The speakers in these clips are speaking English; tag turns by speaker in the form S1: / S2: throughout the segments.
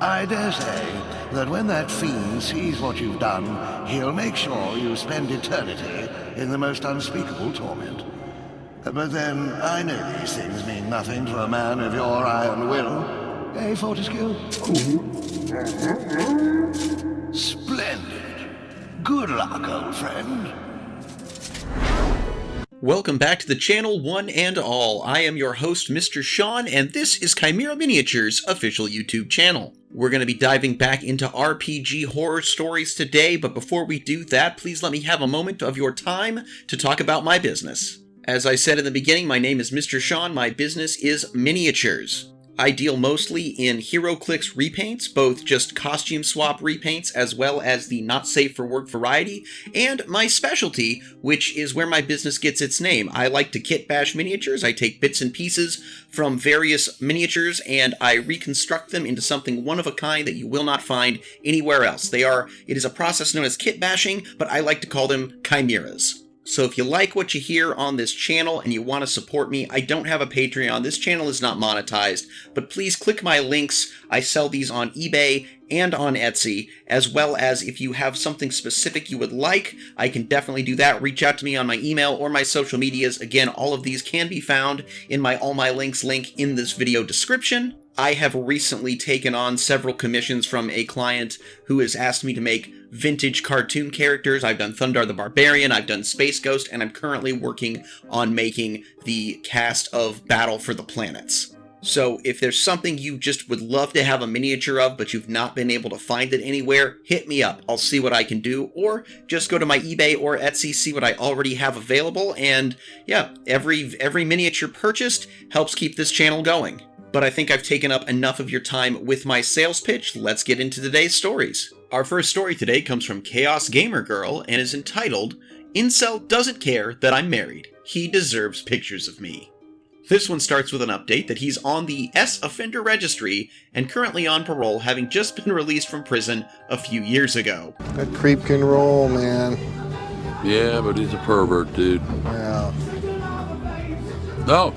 S1: I dare say that when that fiend sees what you've done, he'll make sure you spend eternity in the most unspeakable torment. But then, I know these things mean nothing to a man of your iron will. Eh, Fortescue? Splendid. Good luck, old friend.
S2: Welcome back to the channel, one and all. I am your host, Mr. Sean, and this is Chimera Miniatures' official YouTube channel. We're going to be diving back into RPG horror stories today, but before we do that, please let me have a moment of your time to talk about my business. As I said in the beginning, my name is Mr. Sean. My business is miniatures. I deal mostly in HeroClix repaints, both just costume swap repaints as well as the not safe for work variety, and my specialty, which is where my business gets its name. I like to kit bash miniatures. I take bits and pieces from various miniatures and I reconstruct them into something one of a kind that you will not find anywhere else. It is a process known as kit bashing, but I like to call them chimeras. So if you like what you hear on this channel and you want to support me, I don't have a Patreon. This channel is not monetized, but please click my links. I sell these on eBay and on Etsy, as well as if you have something specific you would like, I can definitely do that. Reach out to me on my email or my social medias. Again, all of these can be found in my All My Links link in this video description. I have recently taken on several commissions from a client who has asked me to make vintage cartoon characters. I've done Thundar the Barbarian, I've done Space Ghost, and I'm currently working on making the cast of Battle for the Planets. So if there's something you just would love to have a miniature of, but you've not been able to find it anywhere, hit me up. I'll see what I can do, or just go to my eBay or Etsy, see what I already have available, and yeah, every miniature purchased helps keep this channel going. But I think I've taken up enough of your time with my sales pitch. Let's get into today's stories. Our first story today comes from Chaos Gamer Girl and is entitled, Incel Doesn't Care That I'm Married. He Deserves Pictures of Me. This one starts with an update that he's on the S Offender Registry and currently on parole, having just been released from prison a few years ago.
S3: That creep can roll, man.
S4: Yeah, but he's a pervert, dude.
S3: Yeah.
S4: No,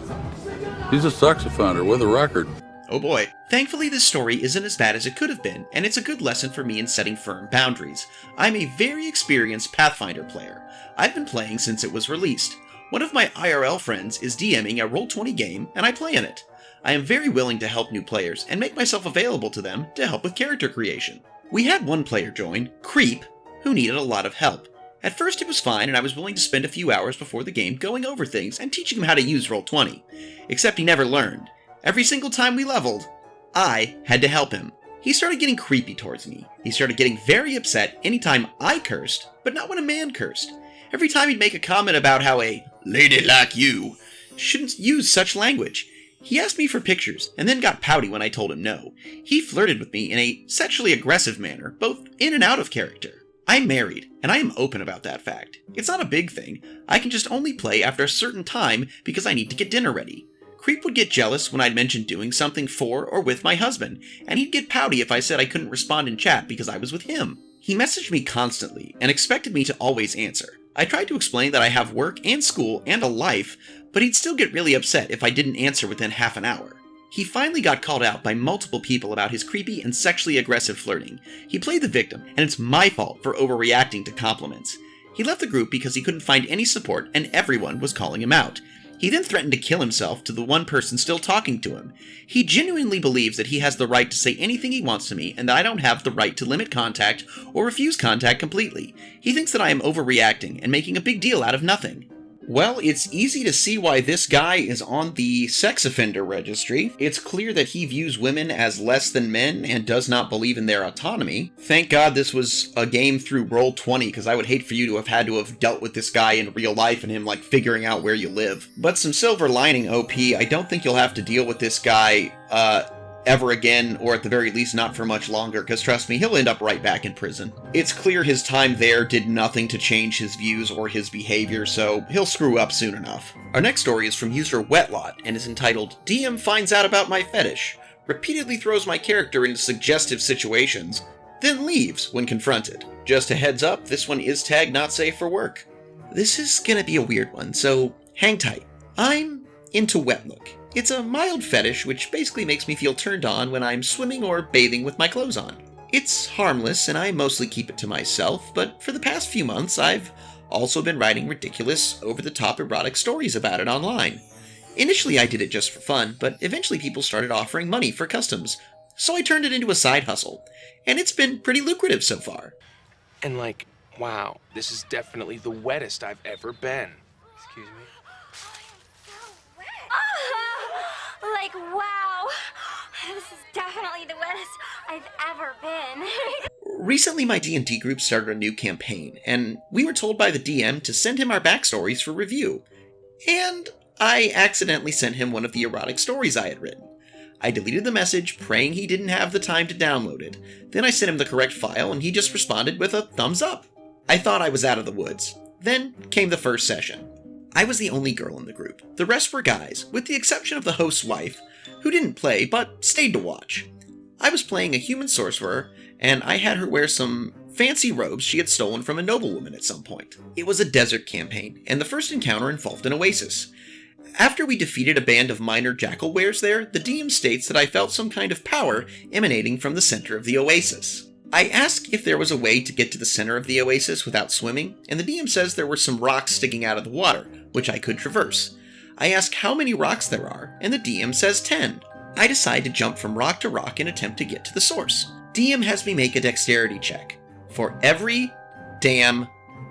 S4: he's a sex offender with a record.
S2: Oh boy. Thankfully, this story isn't as bad as it could have been, and it's a good lesson for me in setting firm boundaries. I'm a very experienced Pathfinder player. I've been playing since it was released. One of my IRL friends is DMing a Roll20 game, and I play in it. I am very willing to help new players, and make myself available to them to help with character creation. We had one player join, Creep, who needed a lot of help. At first it was fine, and I was willing to spend a few hours before the game going over things and teaching him how to use Roll20. Except he never learned. Every single time we leveled, I had to help him. He started getting creepy towards me. He started getting very upset anytime I cursed, but not when a man cursed. Every time he'd make a comment about how a lady like you shouldn't use such language. He asked me for pictures, and then got pouty when I told him no. He flirted with me in a sexually aggressive manner, both in and out of character. I'm married, and I am open about that fact. It's not a big thing. I can just only play after a certain time because I need to get dinner ready. Creep would get jealous when I'd mention doing something for or with my husband, and he'd get pouty if I said I couldn't respond in chat because I was with him. He messaged me constantly and expected me to always answer. I tried to explain that I have work and school and a life, but he'd still get really upset if I didn't answer within half an hour. He finally got called out by multiple people about his creepy and sexually aggressive flirting. He played the victim, and it's my fault for overreacting to compliments. He left the group because he couldn't find any support and everyone was calling him out. He then threatened to kill himself to the one person still talking to him. He genuinely believes that he has the right to say anything he wants to me and that I don't have the right to limit contact or refuse contact completely. He thinks that I am overreacting and making a big deal out of nothing. Well, it's easy to see why this guy is on the sex offender registry. It's clear that he views women as less than men and does not believe in their autonomy. Thank God this was a game through Roll20, because I would hate for you to have had to have dealt with this guy in real life and him, like, figuring out where you live. But some silver lining, OP, I don't think you'll have to deal with this guy, ever again, or at the very least not for much longer, because trust me, he'll end up right back in prison. It's clear his time there did nothing to change his views or his behavior, so he'll screw up soon enough. Our next story is from user Wetlot, and is entitled, DM Finds Out About My Fetish, Repeatedly Throws My Character into Suggestive Situations, Then Leaves when Confronted. Just a heads up, this one is tagged Not Safe for Work. This is gonna be a weird one, so hang tight. I'm into wet look, It's a mild fetish which basically makes me feel turned on when I'm swimming or bathing with my clothes on. It's harmless and I mostly keep it to myself, but for the past few months I've also been writing ridiculous, over-the-top erotic stories about it online. Initially I did it just for fun, but eventually people started offering money for customs, so I turned it into a side hustle, and it's been pretty lucrative so far.
S5: And like, wow, this is definitely the wettest I've ever been. Excuse me?
S6: Like, wow, this is definitely the wettest I've ever been.
S2: Recently my D&D group started a new campaign, and we were told by the DM to send him our backstories for review. And I accidentally sent him one of the erotic stories I had written. I deleted the message, praying he didn't have the time to download it. Then I sent him the correct file, and he just responded with a thumbs up. I thought I was out of the woods. Then came the first session. I was the only girl in the group. The rest were guys, with the exception of the host's wife, who didn't play, but stayed to watch. I was playing a human sorcerer, and I had her wear some fancy robes she had stolen from a noblewoman at some point. It was a desert campaign, and the first encounter involved an oasis. After we defeated a band of minor jackal wares there, the DM states that I felt some kind of power emanating from the center of the oasis. I asked if there was a way to get to the center of the oasis without swimming, and the DM says there were some rocks sticking out of the water, which I could traverse. I ask how many rocks there are, and the DM says 10. I decide to jump from rock to rock and attempt to get to the source. DM has me make a dexterity check for every damn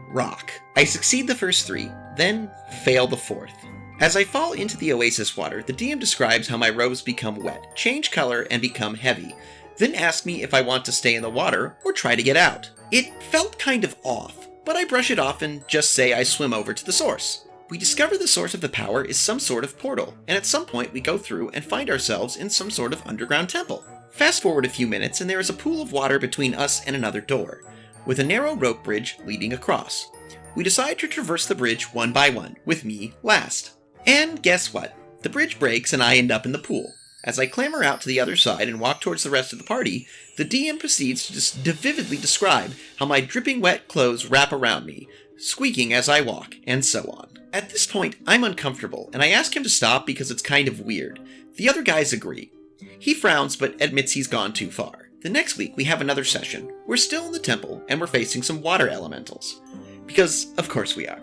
S2: rock. I succeed the first 3, then fail the 4th. As I fall into the oasis water, the DM describes how my robes become wet, change color, and become heavy, then asks me if I want to stay in the water or try to get out. It felt kind of off, but I brush it off and just say I swim over to the source. We discover the source of the power is some sort of portal, and at some point we go through and find ourselves in some sort of underground temple. Fast forward a few minutes and there is a pool of water between us and another door, with a narrow rope bridge leading across. We decide to traverse the bridge one by one, with me last. And guess what? The bridge breaks and I end up in the pool. As I clamber out to the other side and walk towards the rest of the party, the DM proceeds to vividly describe how my dripping wet clothes wrap around me, squeaking as I walk, and so on. At this point, I'm uncomfortable, and I ask him to stop because it's kind of weird. The other guys agree. He frowns but admits he's gone too far. The next week, we have another session. We're still in the temple, and we're facing some water elementals. Because, of course we are.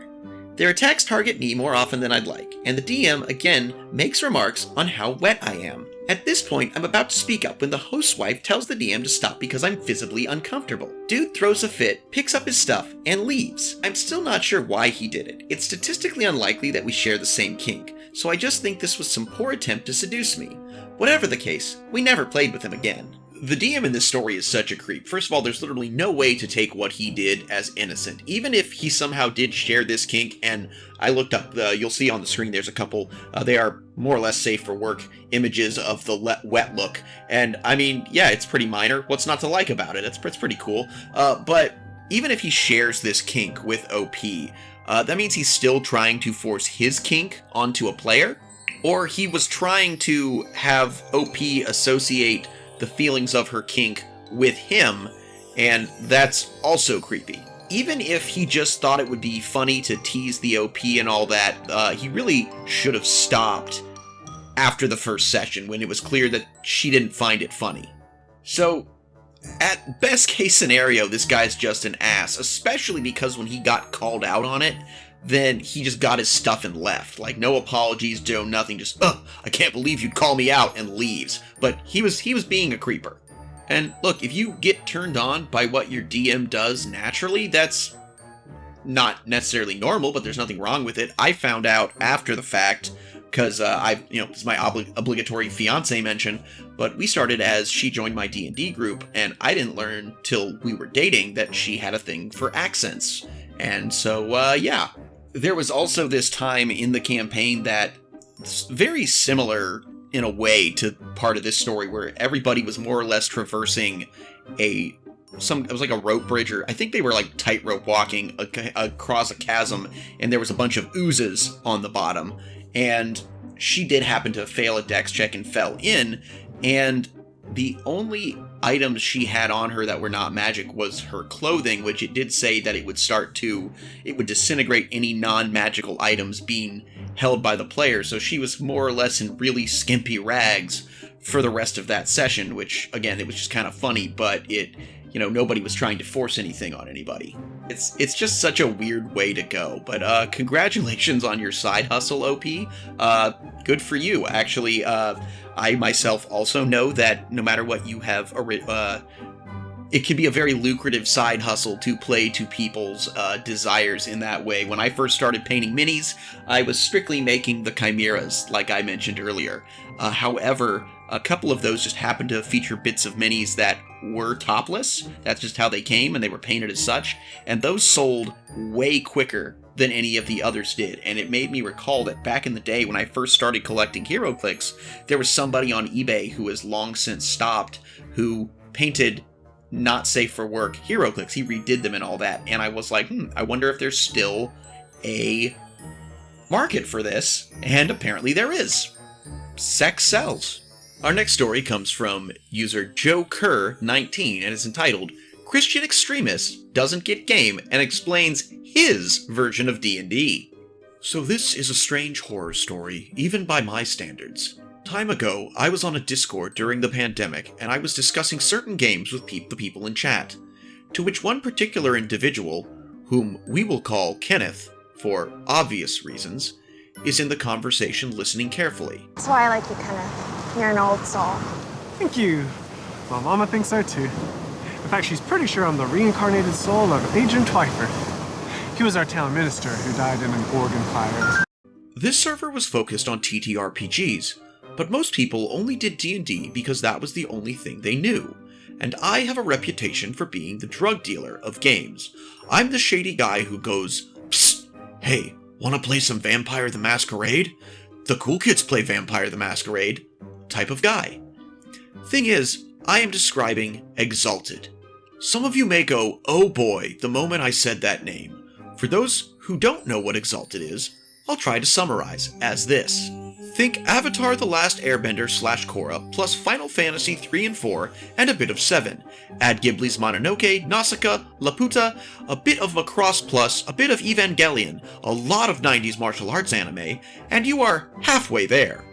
S2: Their attacks target me more often than I'd like, and the DM again makes remarks on how wet I am. At this point, I'm about to speak up when the host's wife tells the DM to stop because I'm visibly uncomfortable. Dude throws a fit, picks up his stuff, and leaves. I'm still not sure why he did it. It's statistically unlikely that we share the same kink, so I just think this was some poor attempt to seduce me. Whatever the case, we never played with him again. The DM in this story is such a creep. First of all, there's literally no way to take what he did as innocent. Even if he somehow did share this kink, and I looked up, you'll see on the screen there's a couple, they are more or less safe for work images of the wet look. And I mean, yeah, it's pretty minor. What's not to like about it? It's pretty cool. But even if he shares this kink with OP, that means he's still trying to force his kink onto a player, or he was trying to have OP associate the feelings of her kink with him, and that's also creepy. Even if he just thought it would be funny to tease the OP and all that, he really should have stopped after the first session when it was clear that she didn't find it funny. So, at best case scenario, this guy's just an ass, especially because when he got called out on it, then he just got his stuff and left. Like, no apologies, no nothing, just, I can't believe you'd call me out, and leaves. But he was being a creeper. And look, if you get turned on by what your DM does naturally, that's not necessarily normal, but there's nothing wrong with it. I found out after the fact, because this is my obligatory fiance mention, but we started as she joined my D&D group, and I didn't learn till we were dating that she had a thing for accents. And so, yeah. There was also this time in the campaign that's very similar in a way to part of this story where everybody was more or less traversing it was like a rope bridge, or I think they were like tightrope walking across a chasm, and there was a bunch of oozes on the bottom, and she did happen to fail a dex check and fell in, and the only items she had on her that were not magic was her clothing, which it did say that it would disintegrate any non-magical items being held by the player, so she was more or less in really skimpy rags for the rest of that session, which, again, it was just kind of funny, but nobody was trying to force anything on anybody. It's just such a weird way to go, but congratulations on your side hustle, OP. Good for you. Actually, I myself also know that no matter what you have, it can be a very lucrative side hustle to play to people's desires in that way. When I first started painting minis, I was strictly making the chimeras, like I mentioned earlier. However, a couple of those just happened to feature bits of minis that were topless. That's just how they came, and they were painted as such. And those sold way quicker than any of the others did. And it made me recall that back in the day when I first started collecting HeroClix, there was somebody on eBay who has long since stopped who painted not safe for work HeroClix. He redid them and all that. And I was like, I wonder if there's still a market for this. And apparently there is. Sex sells. Our next story comes from user Joe Kerr19 and is entitled Christian Extremist Doesn't Get Game and explains his version of D&D. So this is a strange horror story, even by my standards. Time ago, I was on a Discord during the pandemic and I was discussing certain games with the people in chat, to which one particular individual, whom we will call Kenneth, for obvious reasons, is in the conversation listening carefully.
S7: That's why I like you, Kenneth. You're an old soul.
S8: Thank you. My mama thinks so too. In fact, she's pretty sure I'm the reincarnated soul of Agent Twyford. He was our town minister who died in an organ fire.
S2: This server was focused on TTRPGs, but most people only did D&D because that was the only thing they knew. And I have a reputation for being the drug dealer of games. I'm the shady guy who goes, "Psst, hey, wanna play some Vampire the Masquerade? The cool kids play Vampire the Masquerade," type of guy. Thing is, I am describing Exalted. Some of you may go, oh boy, the moment I said that name. For those who don't know what Exalted is, I'll try to summarize as this. Think Avatar The Last Airbender / Korra plus Final Fantasy 3 and 4 and a bit of 7. Add Ghibli's Mononoke, Nausicaa, Laputa, a bit of Macross plus a bit of Evangelion, a lot of 90s martial arts anime, and you are halfway there.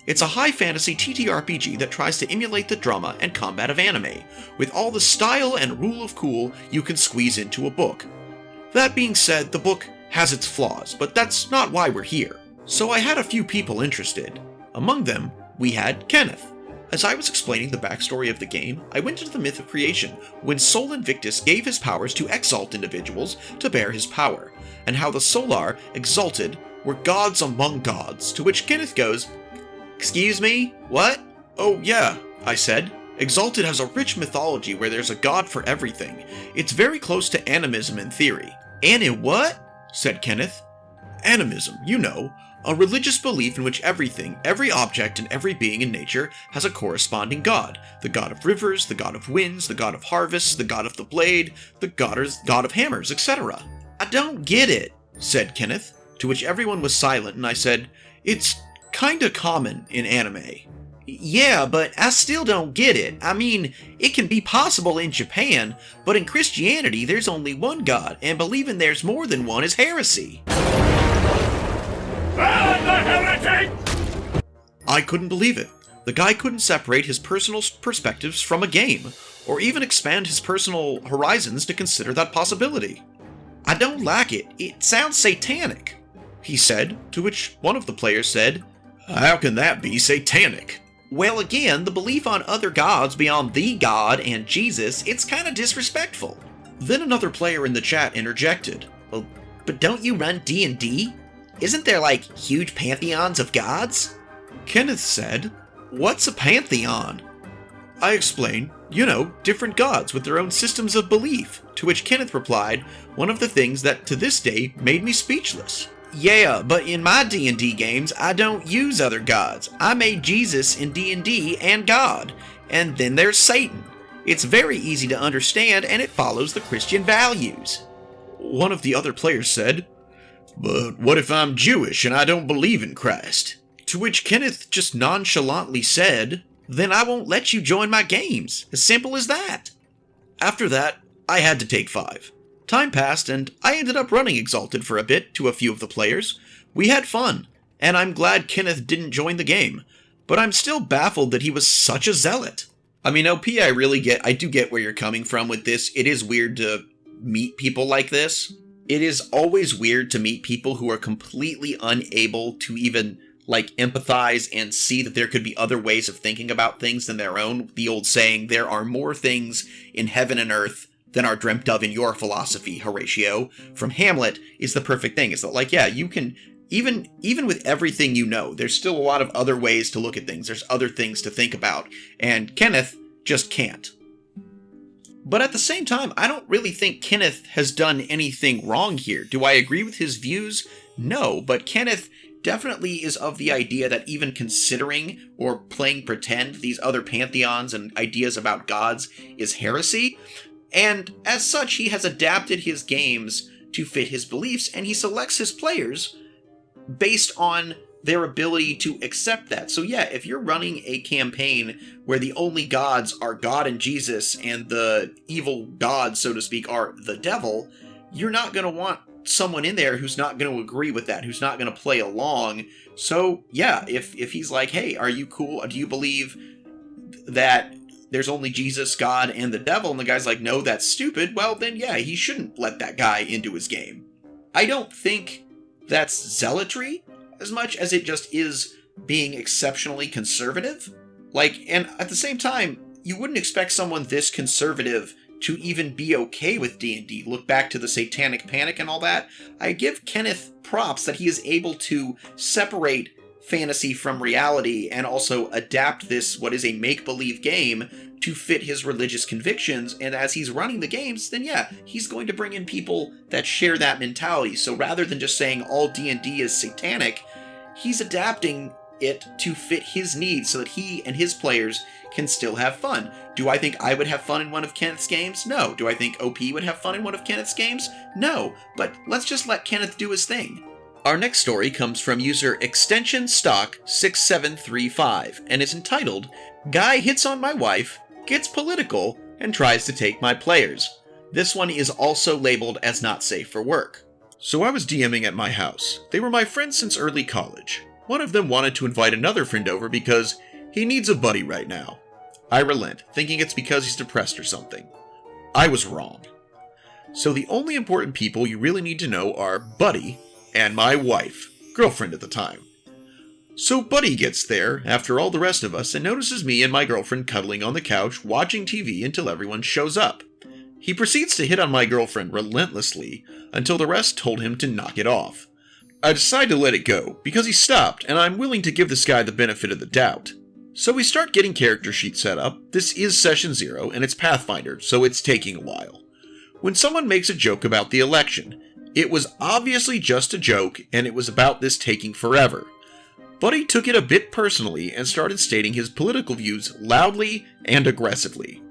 S2: It's a high fantasy TTRPG that tries to emulate the drama and combat of anime, with all the style and rule of cool you can squeeze into a book. That being said, the book has its flaws, but that's not why we're here. So I had a few people interested. Among them, we had Kenneth. As I was explaining the backstory of the game, I went into the myth of creation, when Sol Invictus gave his powers to exalt individuals to bear his power, and how the Solar, exalted, were gods among gods, to which Kenneth goes, "Excuse me? What?" "Oh yeah," I said. "Exalted has a rich mythology where there's a god for everything. It's very close to animism in theory." "Anim what?" said Kenneth. "Animism, you know. A religious belief in which everything, every object, and every being in nature has a corresponding god. The god of rivers, the god of winds, the god of harvests, the god of the blade, the god of hammers, etc." "I don't get it," said Kenneth, to which everyone was silent, and I said, "It's kinda common in anime." "Yeah, but I still don't get it. I mean, it can be possible in Japan, but in Christianity there's only one god, and believing there's more than one is heresy." I couldn't believe it. The guy couldn't separate his personal perspectives from a game, or even expand his personal horizons to consider that possibility. "I don't like it. It sounds satanic," he said, to which one of the players said, "How can that be satanic?" "Well, again, the belief on other gods beyond the God and Jesus, it's kinda disrespectful." Then another player in the chat interjected, "Well, but don't you run D&D? Isn't there, like, huge pantheons of gods?" Kenneth said, "What's a pantheon?" I explained, different gods with their own systems of belief, to which Kenneth replied, one of the things that to this day made me speechless. "Yeah, but in my D&D games, I don't use other gods. I made Jesus in D&D and God, and then there's Satan. It's very easy to understand, and it follows the Christian values." One of the other players said, "But what if I'm Jewish and I don't believe in Christ?" To which Kenneth just nonchalantly said, "Then I won't let you join my games. As simple as that." After that, I had to take 5. Time passed, and I ended up running Exalted for a bit to a few of the players. We had fun, and I'm glad Kenneth didn't join the game. But I'm still baffled that he was such a zealot. I mean, OP, I do get where you're coming from with this. It is weird to meet people like this. It is always weird to meet people who are completely unable to even, empathize and see that there could be other ways of thinking about things than their own. The old saying, there are more things in heaven and earth than are dreamt of in your philosophy, Horatio, from Hamlet, is the perfect thing. It's that, you can, even with everything you know, there's still a lot of other ways to look at things. There's other things to think about. And Kenneth just can't. But at the same time, I don't really think Kenneth has done anything wrong here. Do I agree with his views? No, but Kenneth definitely is of the idea that even considering or playing pretend these other pantheons and ideas about gods is heresy. And as such, he has adapted his games to fit his beliefs, and he selects his players based on their ability to accept that. So yeah, if you're running a campaign where the only gods are God and Jesus, and the evil gods, so to speak, are the devil, you're not going to want someone in there who's not going to agree with that, who's not going to play along. So yeah, if he's like, hey, are you cool? Do you believe that there's only Jesus, God, and the devil? And the guy's like, no, that's stupid. Well, then yeah, he shouldn't let that guy into his game. I don't think that's zealotry as much as it just is being exceptionally conservative. And at the same time, you wouldn't expect someone this conservative to even be okay with D&D. Look back to the Satanic Panic and all that. I give Kenneth props that he is able to separate fantasy from reality and also adapt this, what is a make-believe game, to fit his religious convictions. And as he's running the games, then yeah, he's going to bring in people that share that mentality. So rather than just saying all D&D is satanic, he's adapting it to fit his needs so that he and his players can still have fun. Do I think I would have fun in one of Kenneth's games? No. Do I think OP would have fun in one of Kenneth's games? No. But let's just let Kenneth do his thing. Our next story comes from user Extension Stock 6735 and is entitled, Guy Hits on My Wife, Gets Political, and Tries to Take My Players. This one is also labeled as not safe for work. So I was DMing at my house. They were my friends since early college. One of them wanted to invite another friend over because he needs a buddy right now. I relent, thinking it's because he's depressed or something. I was wrong. So the only important people you really need to know are Buddy and my wife, girlfriend at the time. So Buddy gets there, after all the rest of us, and notices me and my girlfriend cuddling on the couch, watching TV until everyone shows up. He proceeds to hit on my girlfriend relentlessly, until the rest told him to knock it off. I decide to let it go, because he stopped, and I'm willing to give this guy the benefit of the doubt. So we start getting character sheets set up. This is session 0, and it's Pathfinder, so it's taking a while. When someone makes a joke about the election, it was obviously just a joke, and it was about this taking forever. Buddy took it a bit personally and started stating his political views loudly and aggressively.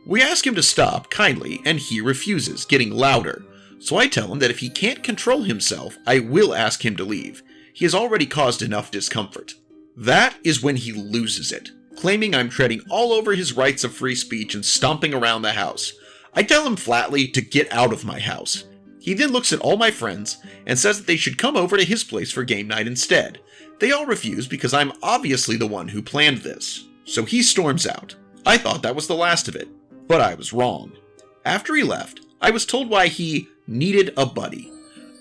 S2: We ask him to stop kindly, and he refuses, getting louder. So I tell him that if he can't control himself, I will ask him to leave. He has already caused enough discomfort. That is when he loses it, claiming I'm treading all over his rights of free speech and stomping around the house. I tell him flatly to get out of my house. He then looks at all my friends and says that they should come over to his place for game night instead. They all refuse because I'm obviously the one who planned this. So he storms out. I thought that was the last of it, but I was wrong. After he left, I was told why he needed a buddy.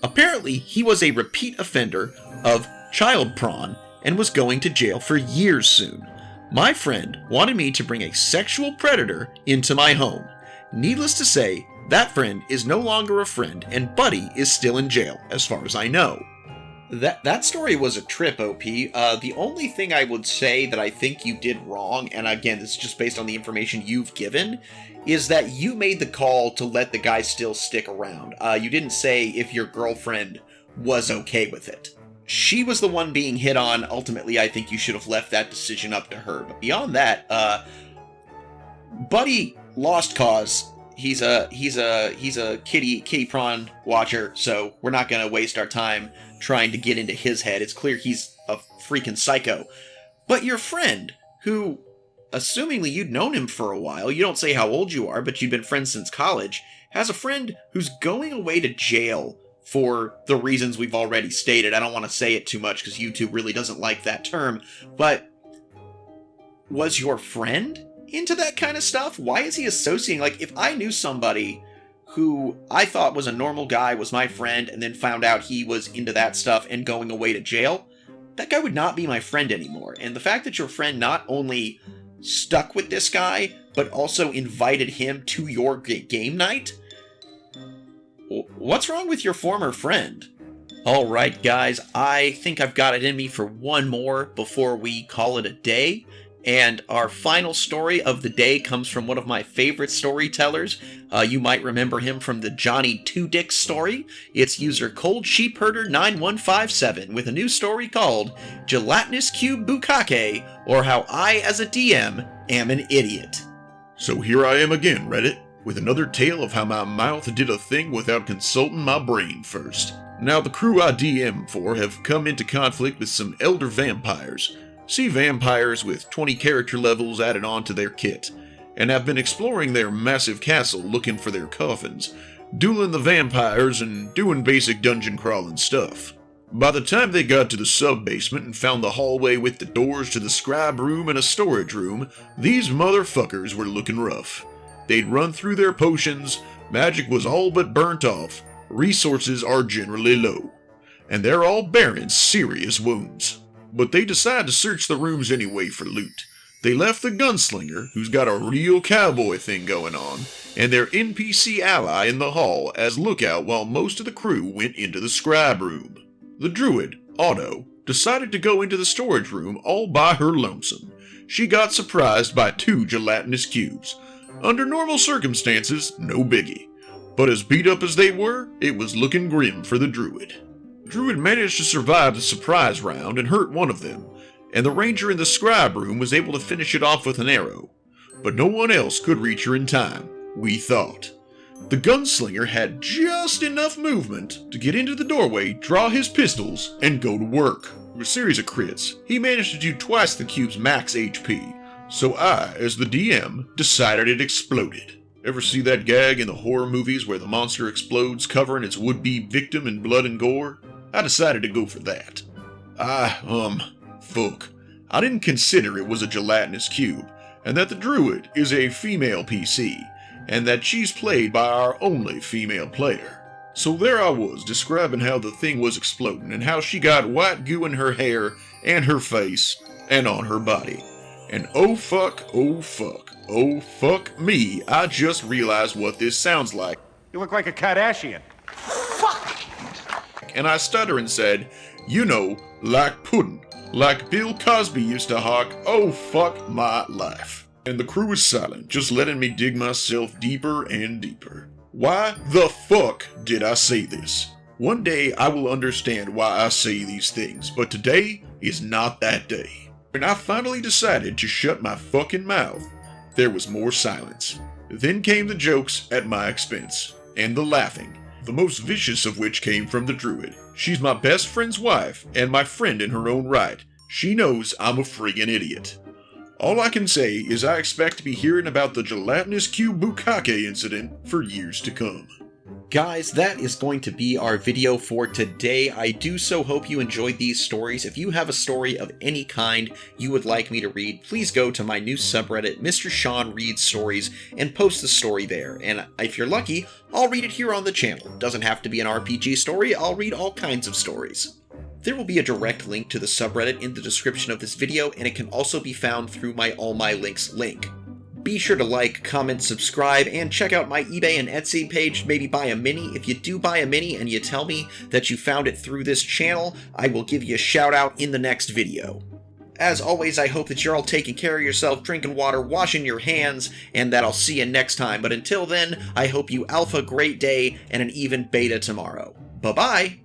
S2: Apparently, he was a repeat offender of child prawn and was going to jail for years soon. My friend wanted me to bring a sexual predator into my home. Needless to say, that friend is no longer a friend, and Buddy is still in jail, as far as I know. That story was a trip, OP. The only thing I would say that I think you did wrong, and again, this is just based on the information you've given, is that you made the call to let the guy still stick around. You didn't say if your girlfriend was okay with it. She was the one being hit on. Ultimately, I think you should have left that decision up to her. But beyond that, Buddy lost cause. He's a kitty prawn watcher, so we're not gonna waste our time trying to get into his head. It's clear he's a freaking psycho. But your friend, who, assumingly you'd known him for a while, you don't say how old you are, but you've been friends since college, has a friend who's going away to jail for the reasons we've already stated. I don't want to say it too much because YouTube really doesn't like that term, but was your friend into that kind of stuff? Why is he associating, like, if I knew somebody who I thought was a normal guy, was my friend, and then found out he was into that stuff and going away to jail, that guy would not be my friend anymore. And the fact that your friend not only stuck with this guy, but also invited him to your game night? What's wrong with your former friend? Alright guys, I think I've got it in me for one more before we call it a day. And our final story of the day comes from one of my favorite storytellers. You might remember him from the Johnny Two Dicks story. It's user Cold Sheep Herder 9157 with a new story called Gelatinous Cube Bukkake, or How I as a DM Am an Idiot.
S9: So here I am again, Reddit, with another tale of how my mouth did a thing without consulting my brain first. Now the crew I DM for have come into conflict with some elder vampires. See vampires with 20 character levels added on to their kit, and have been exploring their massive castle looking for their coffins, dueling the vampires and doing basic dungeon crawling stuff. By the time they got to the sub-basement and found the hallway with the doors to the scribe room and a storage room, these motherfuckers were looking rough. They'd run through their potions, magic was all but burnt off, resources are generally low, and they're all bearing serious wounds. But they decide to search the rooms anyway for loot. They left the gunslinger, who's got a real cowboy thing going on, and their NPC ally in the hall as lookout while most of the crew went into the scribe room. The druid, Otto, decided to go into the storage room all by her lonesome. She got surprised by 2 gelatinous cubes. Under normal circumstances, no biggie. But as beat up as they were, it was looking grim for the druid. Druid managed to survive the surprise round and hurt one of them, and the ranger in the scribe room was able to finish it off with an arrow. But no one else could reach her in time, we thought. The gunslinger had just enough movement to get into the doorway, draw his pistols, and go to work. With a series of crits, he managed to do twice the cube's max HP, so I, as the DM, decided it exploded. Ever see that gag in the horror movies where the monster explodes covering its would-be victim in blood and gore? I decided to go for that. Fuck. I didn't consider it was a gelatinous cube, and that the druid is a female PC, and that she's played by our only female player. So there I was, describing how the thing was exploding, and how she got white goo in her hair, and her face, and on her body. And oh fuck me, I just realized what this sounds like.
S10: You look like a Kardashian.
S9: And I stutter and said, you know, like puddin', like Bill Cosby used to hawk, oh fuck my life. And the crew was silent, just letting me dig myself deeper and deeper. Why the fuck did I say this? One day I will understand why I say these things, but today is not that day. When I finally decided to shut my fucking mouth, there was more silence. Then came the jokes at my expense, and the laughing, the most vicious of which came from the druid. She's my best friend's wife, and my friend in her own right. She knows I'm a friggin' idiot. All I can say is I expect to be hearing about the gelatinous cube bukkake incident for years to come.
S2: Guys, that is going to be our video for today. I do so hope you enjoyed these stories. If you have a story of any kind you would like me to read, please go to my new subreddit, Mr. Sean Reads Stories, and post the story there. And if you're lucky, I'll read it here on the channel. Doesn't have to be an RPG story, I'll read all kinds of stories. There will be a direct link to the subreddit in the description of this video, and it can also be found through my All My Links link. Be sure to like, comment, subscribe, and check out my eBay and Etsy page, maybe buy a mini. If you do buy a mini and you tell me that you found it through this channel, I will give you a shout out in the next video. As always, I hope that you're all taking care of yourself, drinking water, washing your hands, and that I'll see you next time. But until then, I hope you alpha great day and an even beta tomorrow. Bye-bye!